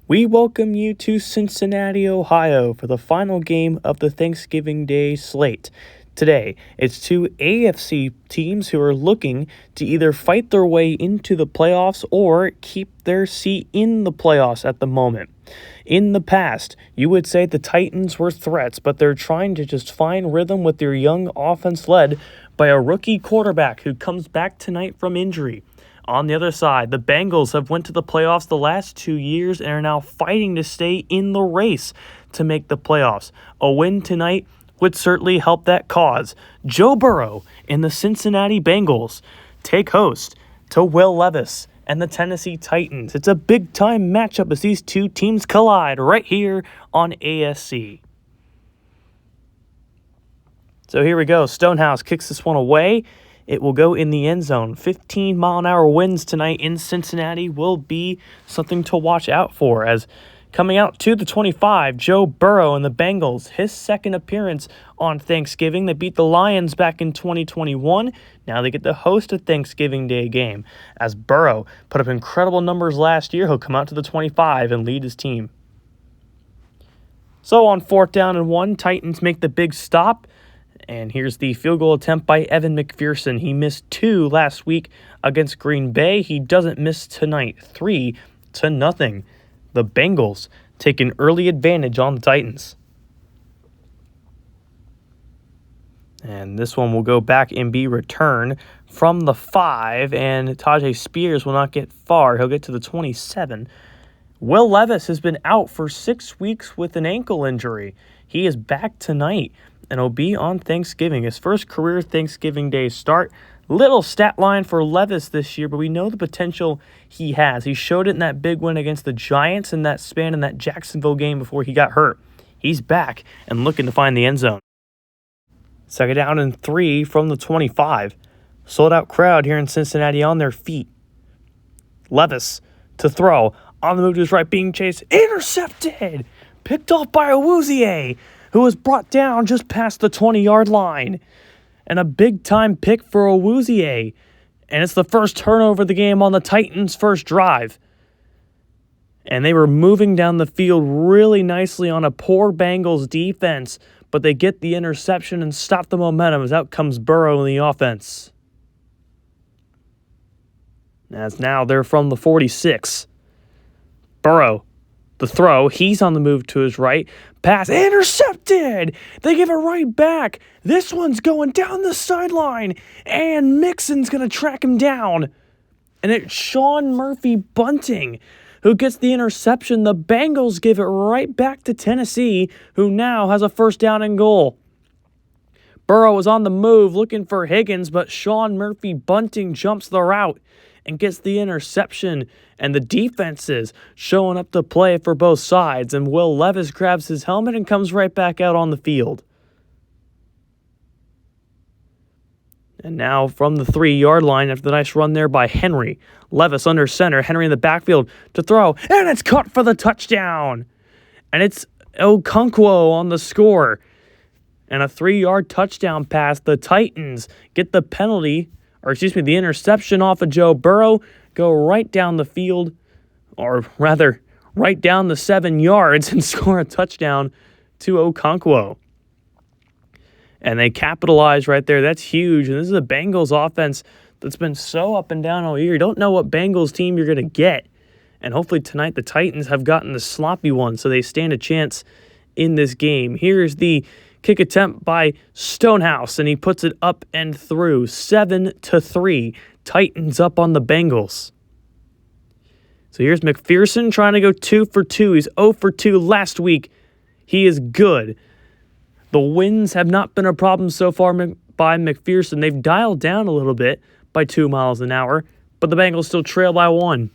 We welcome you to Cincinnati, Ohio for the final game of the Thanksgiving Day slate. Today, it's two AFC teams who are looking to either fight their way into the playoffs or keep their seat in the playoffs at the moment. In the past, you would say the Titans were threats, but they're trying to just find rhythm with their young offense led by a rookie quarterback who comes back tonight from injury. On the other side, the Bengals have went to the playoffs the last 2 years and are now fighting to stay in the race to make the playoffs. A win tonight would certainly help that cause. Joe Burrow and the Cincinnati Bengals take host to Will Levis and the Tennessee Titans. It's a big-time matchup as these two teams collide right here on ASC. So here we go. Stonehouse kicks this one away. It will go in the end zone. 15-mile-an-hour winds tonight in Cincinnati will be something to watch out for. As coming out to the 25, Joe Burrow and the Bengals, his second appearance on Thanksgiving. They beat the Lions back in 2021. Now they get to host a Thanksgiving Day game. As Burrow put up incredible numbers last year, he'll come out to the 25 and lead his team. So on 4th down and 1, Titans make the big stop. And here's the field goal attempt by Evan McPherson. He missed 2 last week against Green Bay. He doesn't miss tonight, 3-0. The Bengals take an early advantage on the Titans. And this one will go back and be returned from the 5, and Tajay Spears will not get far. He'll get to the 27. Will Levis has been out for 6 weeks with an ankle injury. He is back tonight and will be on Thanksgiving. His first career Thanksgiving Day start. Little stat line for Levis this year, but we know the potential he has. He showed it in that big win against the Giants in that span in that Jacksonville game before he got hurt. He's back and looking to find the end zone. 2nd down and 3 from the 25. Sold out crowd here in Cincinnati on their feet. Levis to throw. On the move to his right, being chased. Intercepted! Picked off by Awuzie, who was brought down just past the 20-yard line. And a big-time pick for Awuzie. And it's the first turnover of the game on the Titans' first drive. And they were moving down the field really nicely on a poor Bengals defense, but they get the interception and stop the momentum as out comes Burrow in the offense. As now they're from the 46. Burrow, the throw, he's on the move to his right. Pass intercepted! They give it right back. This one's going down the sideline, and Mixon's going to track him down. And it's Sean Murphy-Bunting who gets the interception. The Bengals give it right back to Tennessee, who now has a 1st down and goal. Burrow was on the move looking for Higgins, but Sean Murphy-Bunting jumps the route and gets the interception, and the defenses showing up to play for both sides, and Will Levis grabs his helmet and comes right back out on the field. And now from the 3-yard line after the nice run there by Henry. Levis under center, Henry in the backfield to throw, and it's caught for the touchdown. And it's Okonkwo on the score. And a 3-yard touchdown pass. The Titans get the the interception off of Joe Burrow, go right down the field, or rather, right down the 7 yards and score a touchdown to Okonkwo. And they capitalize right there. That's huge. And this is a Bengals offense that's been so up and down all year. You don't know what Bengals team you're going to get. And hopefully tonight the Titans have gotten the sloppy one, so they stand a chance in this game. Here's the kick attempt by Stonehouse, and he puts it up and through. 7-3. Titans up on the Bengals. So here's McPherson trying to go 2 for 2. He's 0 for 2 last week. He is good. The winds have not been a problem so far by McPherson. They've dialed down a little bit by 2 miles an hour, but the Bengals still trail by 1.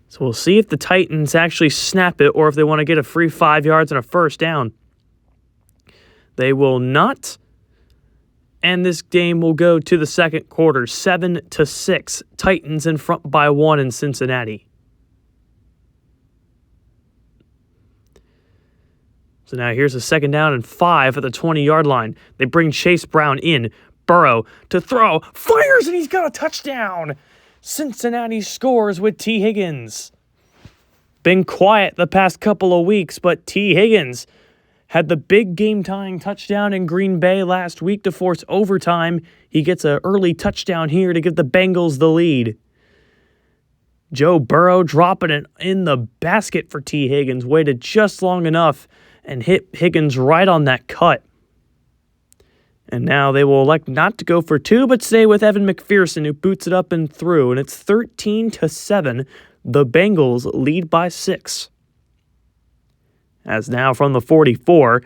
So we'll see if the Titans actually snap it or if they want to get a free 5 yards and a 1st down. They will not. And this game will go to the second quarter, 7-6. Titans in front by 1 in Cincinnati. So now here's a 2nd down and 5 at the 20-yard line. They bring Chase Brown in. Burrow to throw. Fires, and he's got a touchdown. Cincinnati scores with T. Higgins. been quiet the past couple of weeks, but T. Higgins had the big game-tying touchdown in Green Bay last week to force overtime. He gets an early touchdown here to give the Bengals the lead. Joe Burrow dropping it in the basket for T. Higgins, waited just long enough and hit Higgins right on that cut. And now they will elect not to go for two, but stay with Evan McPherson, who boots it up and through. And it's 13-7. The Bengals lead by 6. As now from the 44,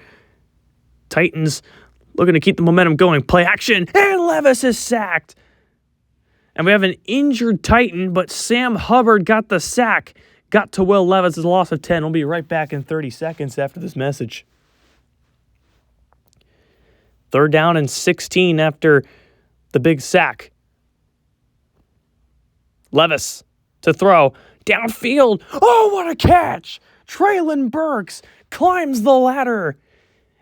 Titans looking to keep the momentum going. Play action, and Levis is sacked. And we have an injured Titan, but Sam Hubbard got the sack. Got to Will Levis' loss of 10. We'll be right back in 30 seconds after this message. 3rd down and 16 after the big sack. Levis to throw. Downfield. Oh, what a catch! Traylon Burks climbs the ladder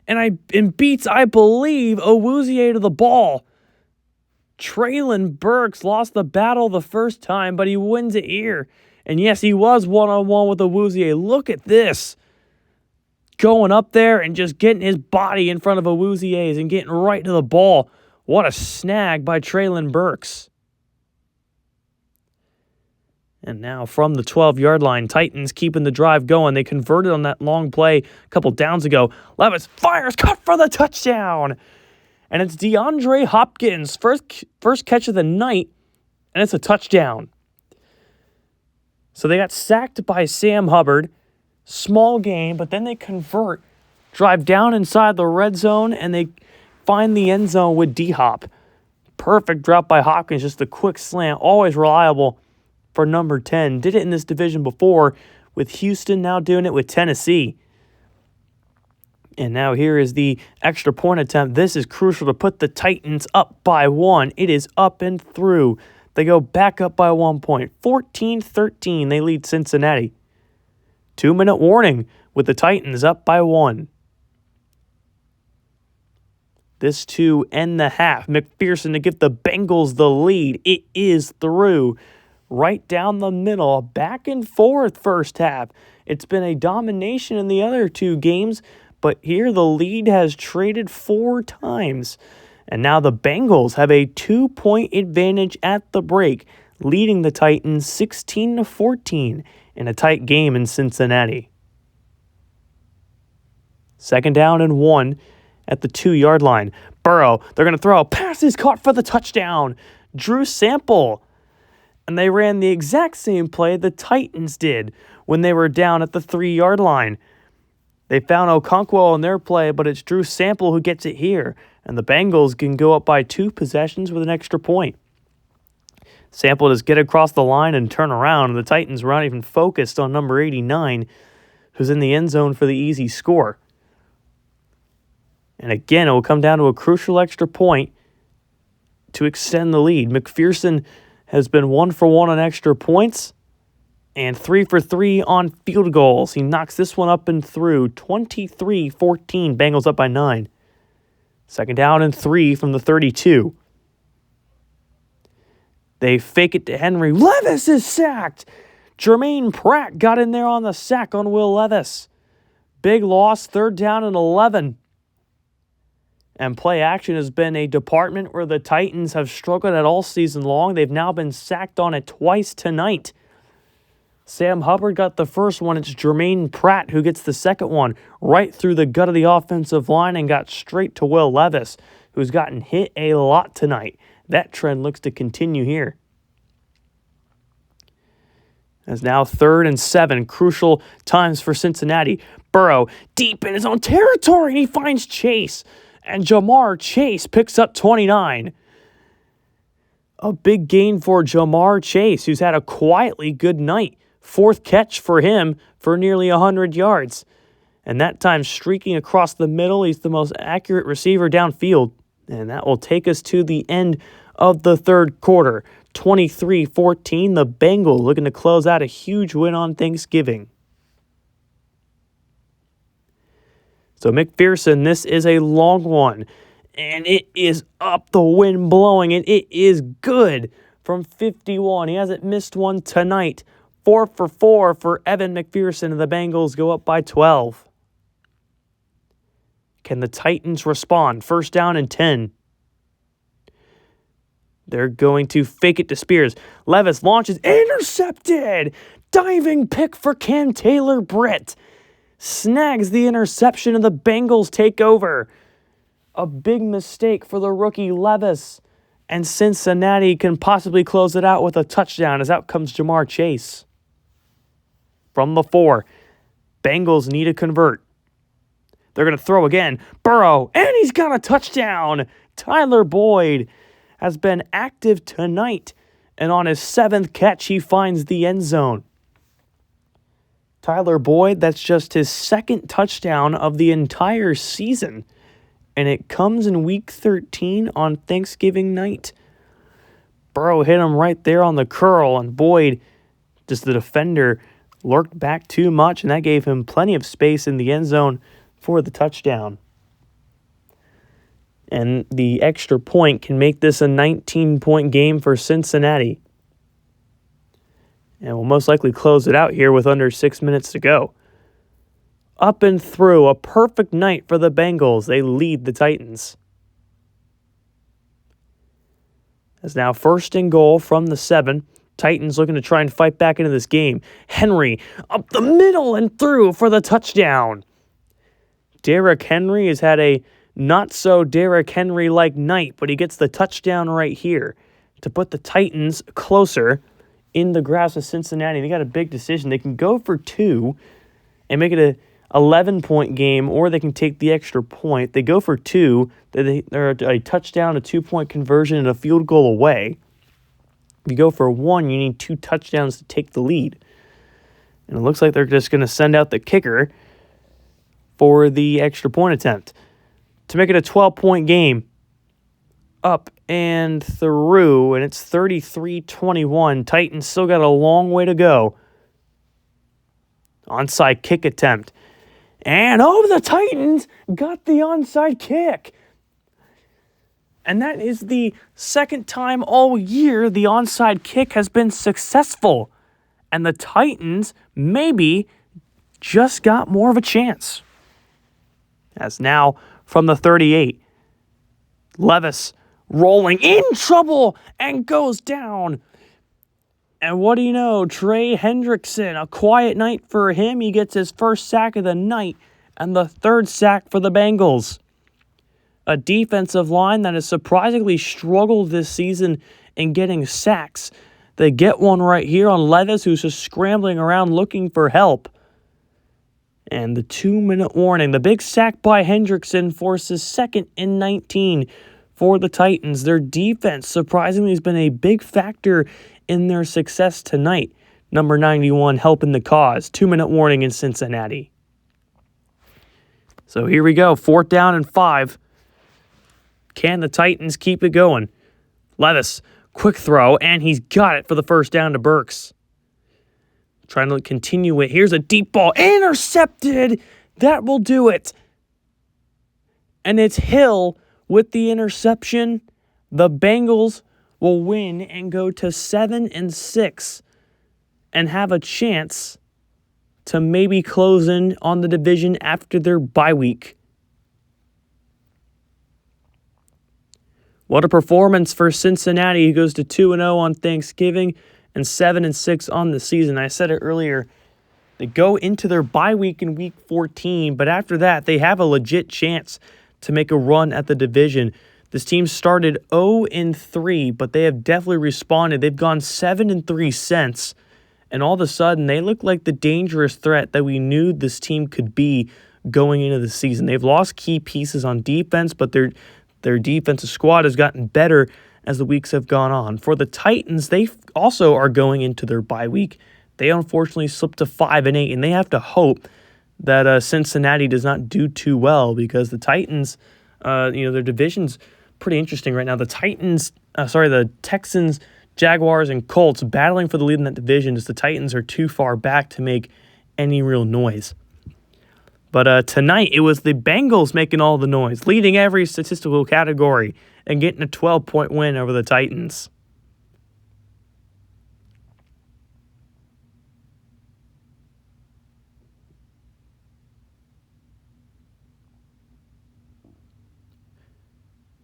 and beats, I believe, Awuzie to the ball. Traylon Burks lost the battle the first time, but he wins it here. And yes, he was one-on-one with Awuzie. Look at this. Going up there and just getting his body in front of Awuzie's and getting right to the ball. What a snag by Traylon Burks. And now from the 12-yard line, Titans keeping the drive going. They converted on that long play a couple downs ago. Levis fires, cut for the touchdown. And it's DeAndre Hopkins' first catch of the night, and it's a touchdown. So they got sacked by Sam Hubbard. Small game, but then they convert, drive down inside the red zone, and they find the end zone with D-Hop. Perfect drop by Hopkins, just a quick slant, always reliable for number 10. Did it in this division before with Houston, now doing it with Tennessee. And now here is the extra point attempt. This is crucial to put the Titans up by 1. It is up and through. They go back up by 1 point. 14-13, they lead Cincinnati. 2-minute warning with the Titans up by 1. This to end the half. McPherson to give the Bengals the lead. It is through. Right down the middle. Back and forth first half. It's been a domination in the other two games, but here the lead has traded 4 times. And now the Bengals have a 2-point advantage at the break, leading the Titans 16-14 in a tight game in Cincinnati. 2nd down and 1 at the 2-yard line. Burrow, they're going to throw. Pass is caught for the touchdown. Drew Sample. And they ran the exact same play the Titans did when they were down at the 3-yard line. They found Okonkwo on their play, but it's Drew Sample who gets it here. And the Bengals can go up by 2 possessions with an extra point. Sample just get across the line and turn around, and the Titans were not even focused on number 89, who's in the end zone for the easy score. And again, it will come down to a crucial extra point to extend the lead. McPherson has been 1 for 1 on extra points and 3 for 3 on field goals. He knocks this one up and through. 23-14, Bengals up by 9. 2nd down and 3 from the 32. They fake it to Henry. Levis is sacked. Jermaine Pratt got in there on the sack on Will Levis. Big loss, 3rd down and 11. And play action has been a department where the Titans have struggled at all season long. They've now been sacked on it twice tonight. Sam Hubbard got the first one. It's Jermaine Pratt who gets the second one right through the gut of the offensive line and got straight to Will Levis, who's gotten hit a lot tonight. That trend looks to continue here. As now 3rd and 7, crucial times for Cincinnati. Burrow deep in his own territory, and he finds Chase. And Jamar Chase picks up 29. A big gain for Jamar Chase, who's had a quietly good night. 4th catch for him for nearly 100 yards. And that time streaking across the middle, he's the most accurate receiver downfield. And that will take us to the end of the 3rd quarter. 23-14, the Bengals looking to close out a huge win on Thanksgiving. So McPherson, this is a long one. And it is up, the wind blowing, and it is good from 51. He hasn't missed one tonight. 4 for 4 for Evan McPherson, and the Bengals go up by 12. Can the Titans respond? First down and 10. They're going to fake it to Spears. Levis launches, intercepted! Diving pick for Cam Taylor-Britt. Snags the interception, and the Bengals take over. A big mistake for the rookie Levis. And Cincinnati can possibly close it out with a touchdown, as out comes Jamar Chase. From the 4, Bengals need to convert. They're going to throw again. Burrow, and he's got a touchdown. Tyler Boyd has been active tonight, and on his 7th catch, he finds the end zone. Tyler Boyd, that's just his 2nd touchdown of the entire season, and it comes in Week 13 on Thanksgiving night. Burrow hit him right there on the curl, and Boyd, just the defender, lurked back too much, and that gave him plenty of space in the end zone for the touchdown. And the extra point can make this a 19-point game for Cincinnati. And we'll most likely close it out here with under 6 minutes to go. Up and through, a perfect night for the Bengals. They lead the Titans. It's now 1st and goal from the 7. Titans looking to try and fight back into this game. Henry up the middle and through for the touchdown. Derrick Henry has had a not-so-Derrick Henry-like night, but he gets the touchdown right here to put the Titans closer in the grasp of Cincinnati. They got a big decision. They can go for 2 and make it a 11-point game, or they can take the extra point. They go for 2. They're a touchdown, a 2-point conversion, and a field goal away. If you go for 1, you need 2 touchdowns to take the lead. And it looks like they're just going to send out the kicker for the extra point attempt to make it a 12-point game. Up and through, and it's 33-21. Titans still got a long way to go. Onside kick attempt. And the Titans got the onside kick. And that is the 2nd time all year the onside kick has been successful. And the Titans maybe just got more of a chance. As now from the 38, Levis rolling in trouble and goes down. And what do you know? Trey Hendrickson, a quiet night for him. He gets his 1st sack of the night and the 3rd sack for the Bengals. A defensive line that has surprisingly struggled this season in getting sacks. They get one right here on Levis, who's just scrambling around looking for help. And the 2-minute warning. The big sack by Hendrickson forces 2nd and 19 for the Titans. Their defense, surprisingly, has been a big factor in their success tonight. Number 91 helping the cause. 2-minute warning in Cincinnati. So here we go. 4th down and 5. Can the Titans keep it going? Levis, quick throw, and he's got it for the 1st down to Burks. Trying to continue it. Here's a deep ball. Intercepted. That will do it. And it's Hill with the interception. The Bengals will win and go to 7-6 and have a chance to maybe close in on the division after their bye week. What a performance for Cincinnati, who goes to 2-0 on Thanksgiving and 7-6 on the season. I said it earlier. They go into their bye week in Week 14, but after that, they have a legit chance to make a run at the division. This team started 0-3, but they have definitely responded. They've gone 7-3 since, and all of a sudden, they look like the dangerous threat that we knew this team could be going into the season. They've lost key pieces on defense, but their defensive squad has gotten better as the weeks have gone on. For the Titans, they also are going into their bye week. They unfortunately slipped to 5-8, and they have to hope that Cincinnati does not do too well, because the Titans, their division's pretty interesting right now. The Texans, Jaguars, and Colts battling for the lead in that division, as the Titans are too far back to make any real noise. But tonight, it was the Bengals making all the noise, leading every statistical category and getting a 12-point win over the Titans.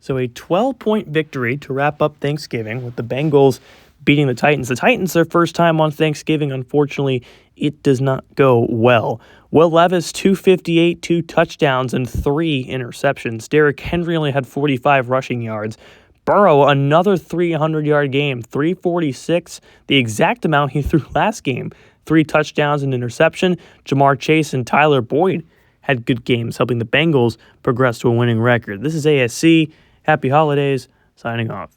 So a 12-point victory to wrap up Thanksgiving with the Bengals beating the Titans. The Titans, their first time on Thanksgiving, unfortunately, it does not go well. Will Levis, 258, 2 touchdowns, and 3 interceptions. Derrick Henry only had 45 rushing yards. Burrow, another 300-yard game, 346, the exact amount he threw last game. 3 touchdowns and interception. Jamar Chase and Tyler Boyd had good games, helping the Bengals progress to a winning record. This is ASC. Happy holidays. Signing off.